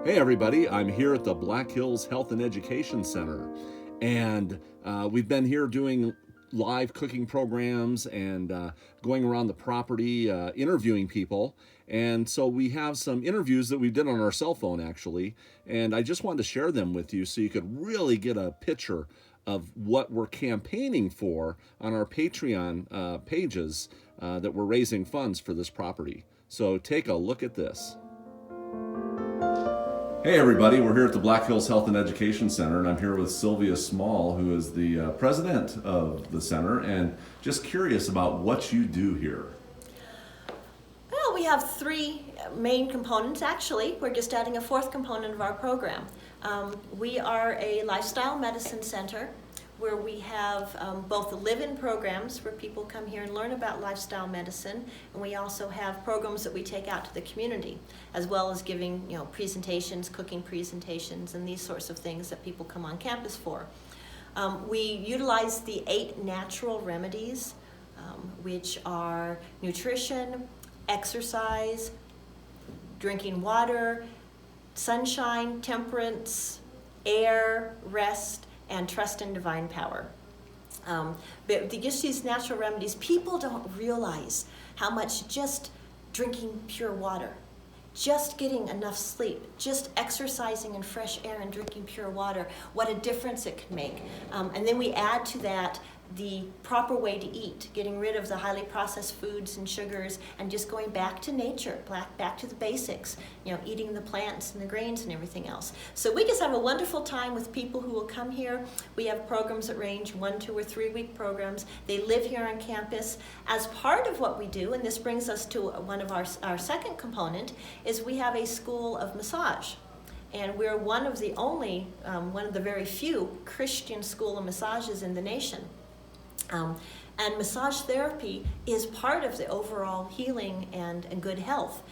Hey everybody, I'm here at the Black Hills Health and Education Center, and we've been here doing live cooking programs and going around the property interviewing people. And so we have some interviews that we did on our cell phone actually, and I just wanted to share them with you so you could really get a picture of what we're campaigning for on our Patreon pages that we're raising funds for this property. So take a look at this. Hey everybody, we're here at the Black Hills Health and Education Center, and I'm here with Sylvia Small, who is the president of the center, and just curious about what you do here. Well, we have three main components actually. We're just adding a fourth component of our program. We are a lifestyle medicine center where we have both the live-in programs where people come here and learn about lifestyle medicine, and we also have programs that we take out to the community, as well as giving presentations, cooking presentations, and these sorts of things that people come on campus for. We utilize the 8 natural remedies, which are nutrition, exercise, drinking water, sunshine, temperance, air, rest, and trust in divine power. But just these natural remedies, people don't realize how much just drinking pure water, just getting enough sleep, just exercising in fresh air and drinking pure water, what a difference it can make. And then we add to that the proper way to eat, getting rid of the highly processed foods and sugars and just going back to nature, back to the basics, eating the plants and the grains and everything else. So we just have a wonderful time with people who will come here. We have programs that range 1, 2, or 3 week programs. They live here on campus. As part of what we do, and this brings us to one of our second component, is we have a school of massage. And we're one of the only, one of the very few Christian school of massages in the nation. And massage therapy is part of the overall healing and good health.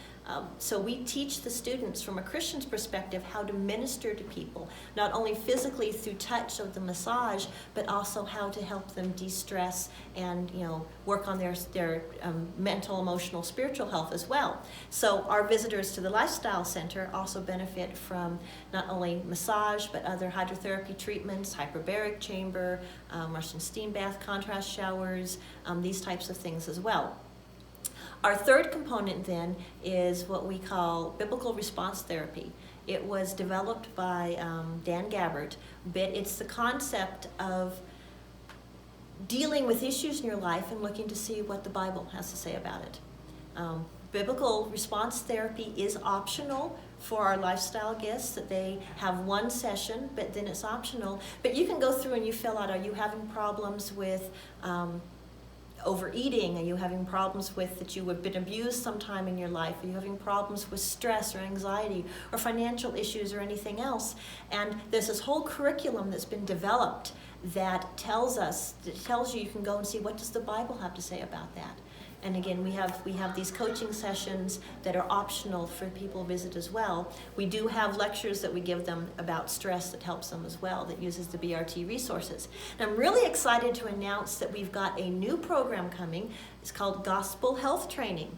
So we teach the students from a Christian's perspective how to minister to people, not only physically through touch of the massage, but also how to help them de-stress and work on their mental, emotional, spiritual health as well. So our visitors to the Lifestyle Center also benefit from not only massage, but other hydrotherapy treatments, hyperbaric chamber, Russian steam bath, contrast showers, these types of things as well. Our third component then is what we call biblical response therapy. It was developed by Dan Gabbard, but it's the concept of dealing with issues in your life and looking to see what the Bible has to say about it. Biblical response therapy is optional for our lifestyle guests, that they have 1 session, but then it's optional. But you can go through and you fill out, are you having problems with overeating? Are you having problems with that you have been abused sometime in your life? Are you having problems with stress or anxiety or financial issues or anything else? And there's this whole curriculum that's been developed that tells you you can go and see what does the Bible have to say about that. And again, we have these coaching sessions that are optional for people to visit as well. We do have lectures that we give them about stress that helps them as well, that uses the BRT resources. And I'm really excited to announce that we've got a new program coming. It's called Gospel Health Training.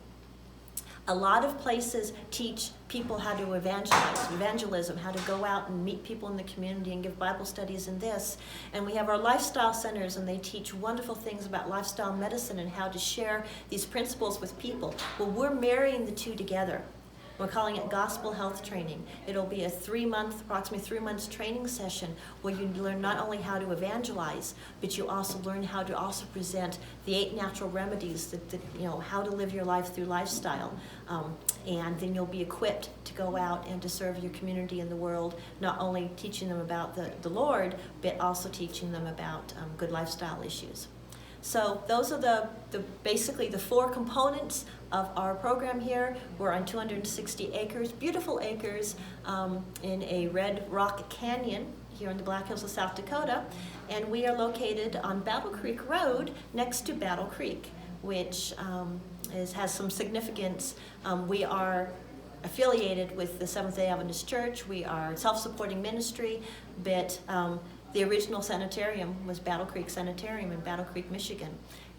A lot of places teach people how to evangelism, how to go out and meet people in the community and give Bible studies in this. And we have our lifestyle centers, and they teach wonderful things about lifestyle medicine and how to share these principles with people. Well, we're marrying the two together. We're calling it Gospel Health Training. It'll be a approximately 3 months training session where you learn not only how to evangelize, but you also learn how to also present the 8 natural remedies, how to live your life through lifestyle. And then you'll be equipped to go out and to serve your community in the world, not only teaching them about the Lord, but also teaching them about good lifestyle issues. So those are basically the 4 components of our program here. We're on 260 acres, beautiful acres, in a red rock canyon here in the Black Hills of South Dakota. And we are located on Battle Creek Road next to Battle Creek, which has some significance. We are affiliated with the Seventh-day Adventist Church. We are a self-supporting ministry, but the original sanitarium was Battle Creek Sanitarium in Battle Creek, Michigan.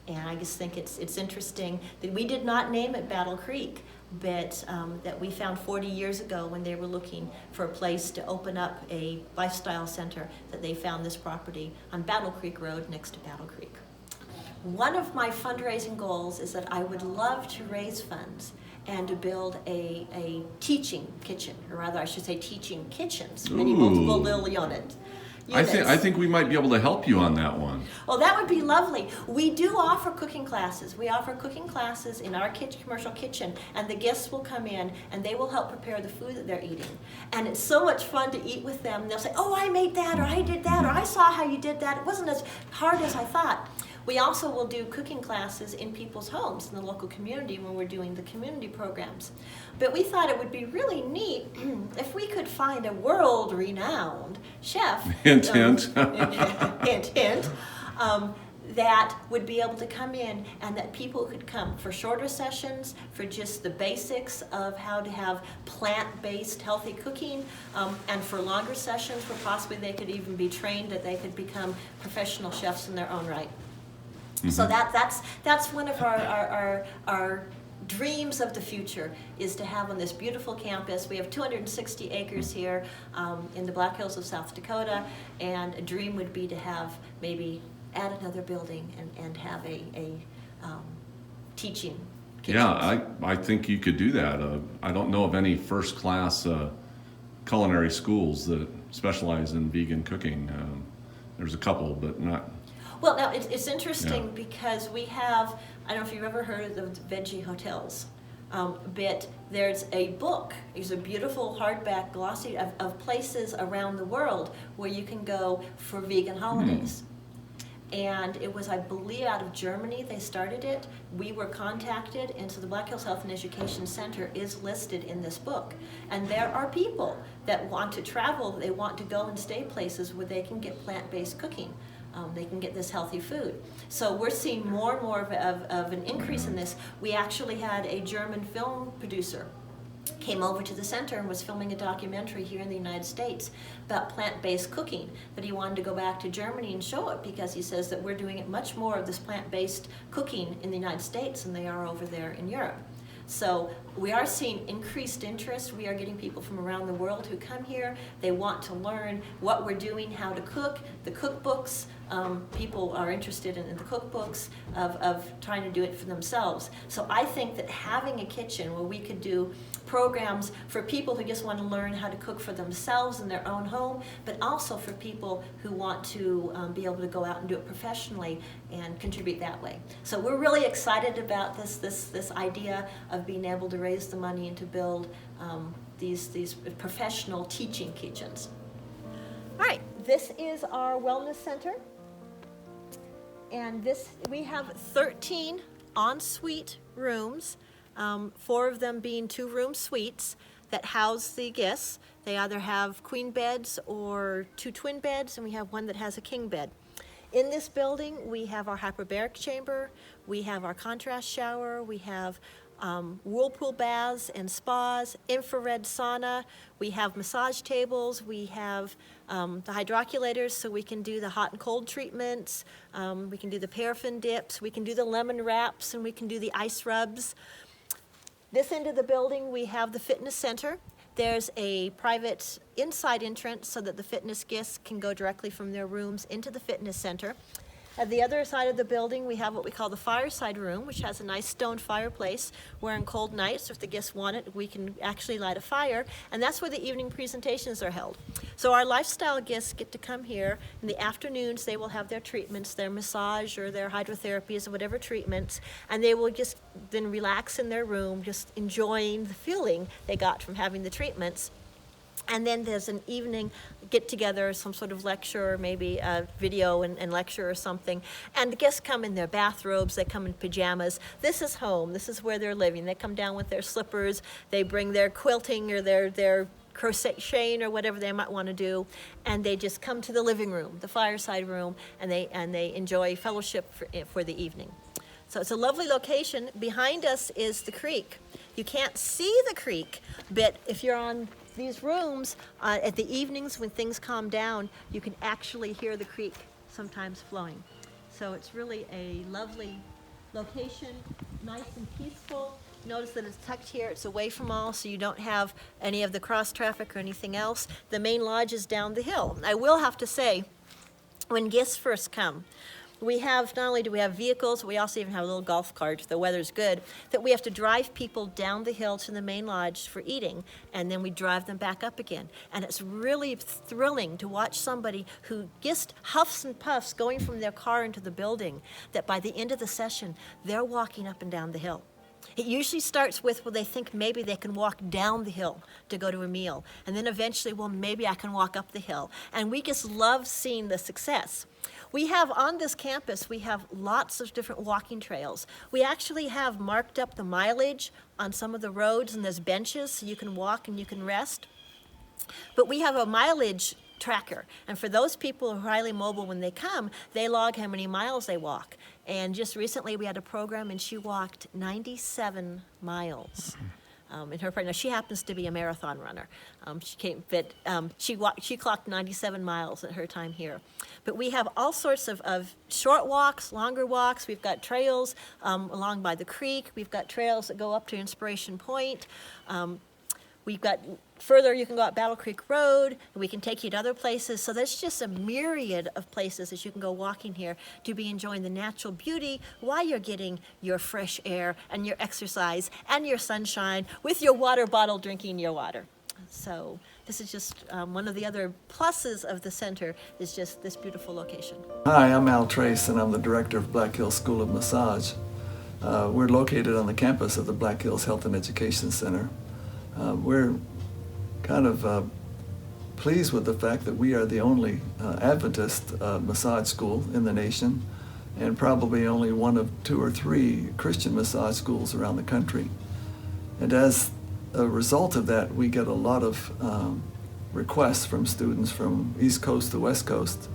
And I just think it's interesting that we did not name it Battle Creek. but that we found 40 years ago when they were looking for a place to open up a lifestyle center, that they found this property on Battle Creek Road next to Battle Creek. One of my fundraising goals is that I would love to raise funds and to build a teaching kitchen, or rather I should say teaching kitchens, many multiple little units. I think we might be able to help you on that one. Well, that would be lovely. We do offer cooking classes. We offer cooking classes in our commercial kitchen, and the guests will come in and they will help prepare the food that they're eating. And it's so much fun to eat with them. They'll say, oh, I made that, or I did that, or I saw how you did that. It wasn't as hard as I thought. We also will do cooking classes in people's homes in the local community when we're doing the community programs. But we thought it would be really neat if we could find a world-renowned chef. Hint, hint. Hint, hint. That would be able to come in, and that people could come for shorter sessions, for just the basics of how to have plant-based healthy cooking, and for longer sessions where possibly they could even be trained, that they could become professional chefs in their own right. Mm-hmm. So that's one of our dreams of the future, is to have on this beautiful campus. We have 260 acres here in the Black Hills of South Dakota, and a dream would be to have maybe add another building and have a teaching kitchen. Yeah, I think you could do that. I don't know of any first-class culinary schools that specialize in vegan cooking. There's a couple, but not. Well, now it's interesting because we have, I don't know if you've ever heard of the Veggie Hotels, but there's a book, there's a beautiful hardback glossy of places around the world where you can go for vegan holidays. And it was, I believe, out of Germany they started it. We were contacted, and so the Black Hills Health and Education Center is listed in this book. And there are people that want to travel, they want to go and stay places where they can get plant-based cooking. They can get this healthy food. So we're seeing more and more of an increase in this. We actually had a German film producer came over to the center and was filming a documentary here in the United States about plant-based cooking, but he wanted to go back to Germany and show it because he says that we're doing it much more of this plant-based cooking in the United States than they are over there in Europe. So we are seeing increased interest. We are getting people from around the world who come here. They want to learn what we're doing, how to cook, the cookbooks. People are interested in the cookbooks of trying to do it for themselves. So I think that having a kitchen where we could do programs for people who just want to learn how to cook for themselves in their own home, but also for people who want to be able to go out and do it professionally and contribute that way. So we're really excited about this idea of being able to raise the money and to build these professional teaching kitchens. All right, this is our wellness center. And we have 13 ensuite rooms, 4 of them being 2-room suites that house the guests. They either have queen beds or 2 twin beds, and we have one that has a king bed. In this building, we have our hyperbaric chamber, we have our contrast shower, we have whirlpool baths and spas, infrared sauna, we have massage tables, we have the hydroculators so we can do the hot and cold treatments, we can do the paraffin dips, we can do the lemon wraps, and we can do the ice rubs. This end of the building, we have the fitness center. There's a private inside entrance so that the fitness guests can go directly from their rooms into the fitness center. At the other side of the building, we have what we call the fireside room, which has a nice stone fireplace where on cold nights, if the guests want it, we can actually light a fire, and that's where the evening presentations are held. So our lifestyle guests get to come here. In the afternoons, they will have their treatments, their massage or their hydrotherapies or whatever treatments, and they will just then relax in their room, just enjoying the feeling they got from having the treatments. And then there's an evening get-together, some sort of lecture, or maybe a video and lecture or something. And the guests come in their bathrobes, they come in pajamas. This is home, this is where they're living. They come down with their slippers, they bring their quilting or their crocheting or whatever they might want to do, and they just come to the living room, the fireside room, and they enjoy fellowship for the evening. So it's a lovely location. Behind us is the creek. You can't see the creek, but if you're on these rooms, at the evenings when things calm down, you can actually hear the creek sometimes flowing. So it's really a lovely location, nice and peaceful. notice that it's tucked here. It's away from all, so you don't have any of the cross traffic or anything else. The main lodge is down the hill. I will have to say, when guests first come, we have, not only do we have vehicles, we also even have a little golf cart, if the weather's good, that we have to drive people down the hill to the main lodge for eating, and then we drive them back up again. And it's really thrilling to watch somebody who just huffs and puffs going from their car into the building, that by the end of the session, they're walking up and down the hill. It usually starts with, well, they think maybe they can walk down the hill to go to a meal. And then eventually, well, maybe I can walk up the hill. And we just love seeing the success. We have on this campus, we have lots of different walking trails. We actually have marked up the mileage on some of the roads, and there's benches so you can walk and you can rest. But we have a mileage tracker. And for those people who are highly mobile, when they come, they log how many miles they walk. And just recently we had a program and she walked 97 miles. In her now she happens to be a marathon runner. She clocked 97 miles at her time here. But we have all sorts of short walks, longer walks. We've got trails along by the creek. We've got trails that go up to Inspiration Point. We've got further, you can go out Battle Creek Road, and we can take you to other places. So there's just a myriad of places that you can go walking here to be enjoying the natural beauty while you're getting your fresh air and your exercise and your sunshine with your water bottle, drinking your water. So this is just one of the other pluses of the center is just this beautiful location. Hi, I'm Al Trace, and I'm the director of Black Hills School of Massage. We're located on the campus of the Black Hills Health and Education Center. We're kind of pleased with the fact that we are the only Adventist massage school in the nation, and probably only one of 2 or 3 Christian massage schools around the country. And as a result of that, we get a lot of requests from students from East Coast to West Coast.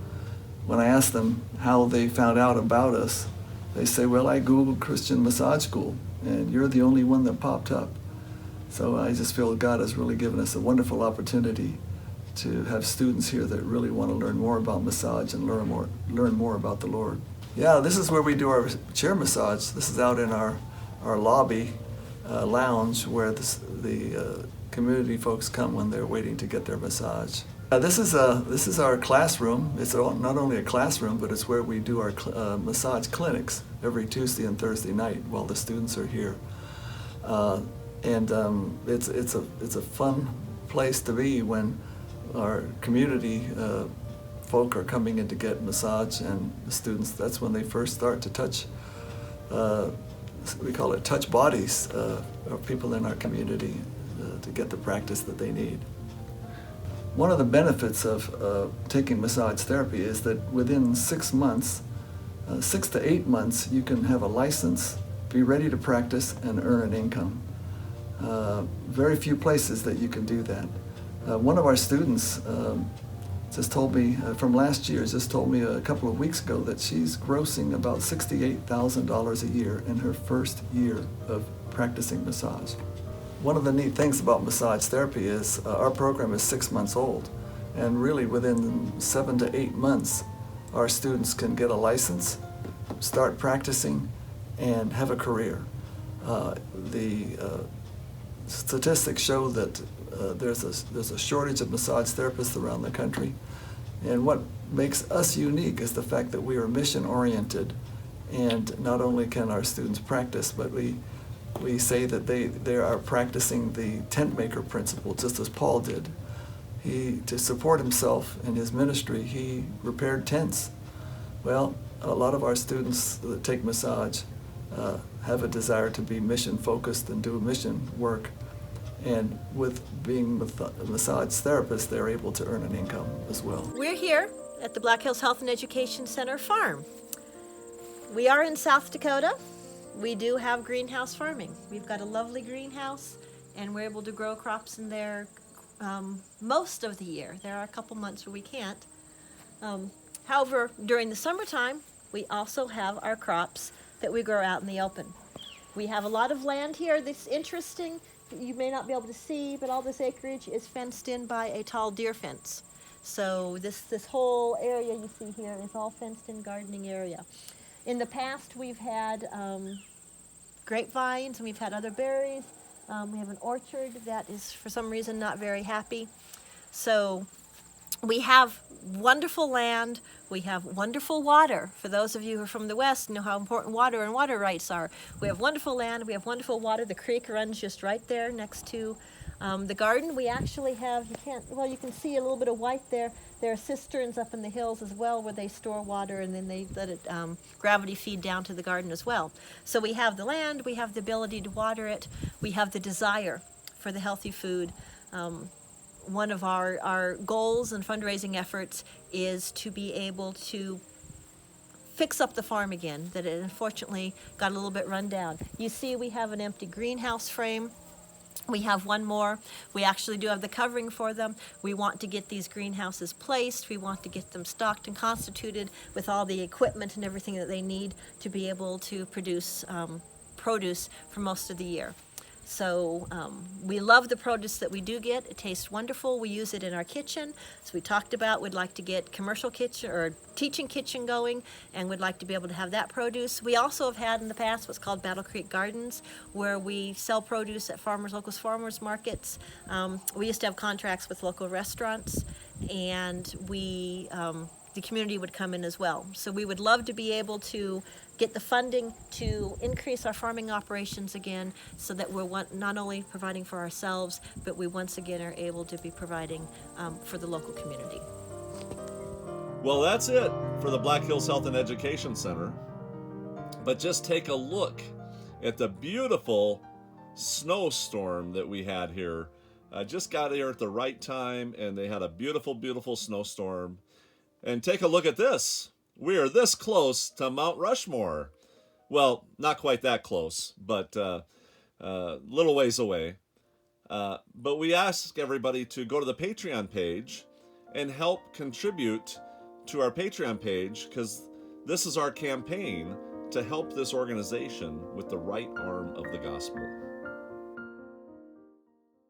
When I ask them how they found out about us, they say, well, I Googled Christian massage school, and you're the only one that popped up. So I just feel God has really given us a wonderful opportunity to have students here that really want to learn more about massage and learn more about the Lord. Yeah, this is where we do our chair massage. This is out in our lobby lounge where the community folks come when they're waiting to get their massage. This is our classroom. It's not only a classroom, but it's where we do our massage clinics every Tuesday and Thursday night while the students are here. It's a fun place to be when our community folk are coming in to get massage, and the students, that's when they first start to touch, we call it touch bodies of people in our community to get the practice that they need. One of the benefits of taking massage therapy is that within 6 months, 6 to 8 months, you can have a license, be ready to practice, and earn an income. Very few places that you can do that. One of our students just told me from last year, just told me a couple of weeks ago that she's grossing about $68,000 a year in her first year of practicing massage. One of the neat things about massage therapy is our program is 6 months old, and really within 7 to 8 months, our students can get a license, start practicing, and have a career. The statistics show that there's a shortage of massage therapists around the country, and what makes us unique is the fact that we are mission-oriented, and not only can our students practice, but we say that they are practicing the tent maker principle, just as Paul did. To support himself in his ministry, he repaired tents. Well, a lot of our students that take massage have a desire to be mission-focused and do mission work. And with being a massage therapist, they're able to earn an income as well. We're here at the Black Hills Health and Education Center farm. We are in South Dakota. We do have greenhouse farming. We've got a lovely greenhouse, and we're able to grow crops in there most of the year. There are a couple months where we can't. However, during the summertime, we also have our crops that we grow out in the open. We have a lot of land here that's interesting. You may not be able to see, but all this acreage is fenced in by a tall deer fence. So this whole area you see here is all fenced in gardening area. In the past, we've had grapevines, and we've had other berries. We have an orchard that is, for some reason, not very happy. So we have wonderful land. We have wonderful water. For those of you who are from the West, know how important water and water rights are. We have wonderful land. We have wonderful water. The creek runs just right there next to the garden. We actually have, you can see a little bit of white there. There are cisterns up in the hills as well where they store water, and then they let it gravity feed down to the garden as well. So we have the land. We have the ability to water it. We have the desire for the healthy food. One of our goals and fundraising efforts is to be able to fix up the farm again, that it unfortunately got a little bit run down. You see we have an empty greenhouse frame. We have one more. We actually do have the covering for them. We want to get these greenhouses placed. We want to get them stocked and constituted with all the equipment and everything that they need to be able to produce produce for most of the year. So we love the produce that we do get. It tastes wonderful. We use it in our kitchen. So we talked about we'd like to get commercial kitchen or teaching kitchen going, and we'd like to be able to have that produce. We also have had in the past what's called Battle Creek Gardens, where we sell produce at local farmers markets. We used to have contracts with local restaurants, and the community would come in as well. So we would love to be able to get the funding to increase our farming operations again, so that we're not only providing for ourselves, but we once again are able to be providing for the local community. Well, that's it for the Black Hills Health and Education Center. But just take a look at the beautiful snowstorm that we had here. I just got here at the right time, and they had a beautiful, beautiful snowstorm. And take a look at this. We are this close to Mount Rushmore. Well, not quite that close, but little ways away. But we ask everybody to go to the Patreon page and help contribute to our Patreon page, because this is our campaign to help this organization with the right arm of the gospel.